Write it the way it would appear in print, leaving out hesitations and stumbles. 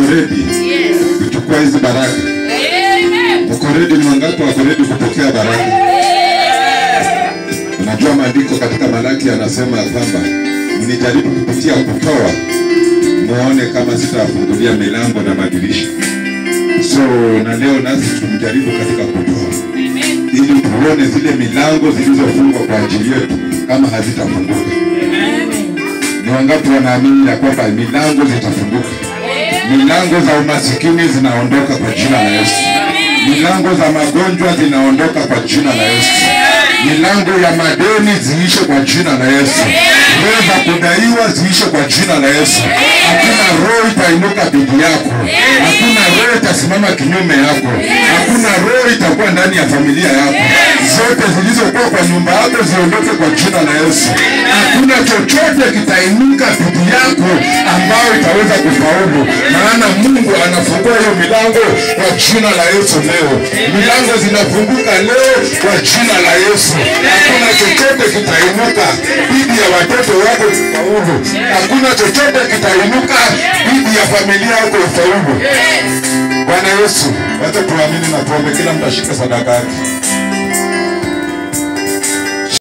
ready? Yes. Kuchukua hizi baraka. Amen. Mko ready? Ni wangapi wako ready kupokea baraka? Unajua maandiko katika Malaki yanasema kwamba mnijaribu kupitia kutoa, muone kama sitafungulia milango na madirisha. So na leo nasi tumjaribu katika kutoa. Amen. Ili tuone zile milango zilizofungwa kwa ajili yetu kama hazitafunguka. Amen. Ni wangapi wanaamini ya kwamba milango zitafunguka? Milango za umasikini zinaondoka kwa jina la Yesu. Milango za magonjwa zinaondoka kwa jina la Yesu. Milango ya madeni ziishe kwa jina la Yesu. Roho za kudaiwa ziishe kwa jina la Yesu. Hakuna roho itainuka dhidi yako. Hakuna roho itasimama kinyume yako. Hakuna roho itakuwa ndani ya familia yako. Zote zilizokuwa kwa nyumba yako ziondoke kwa jina la Yesu. Hakuna chochote kitainuka dhidi yako ambao itaweza kufaulu. Maana Mungu anafungua hiyo milango kwa jina la Yesu leo. Milango zinafunguka leo kwa jina la Yesu. Hakuna chochote kitainuka dhidi ya watoto wako kufaulu. Hakuna chochote kitainuka dhidi ya familia yako kufaulu. Bwana Yesu, wacha tuamini na tuombe. Kila mtu ashike sadaka yake.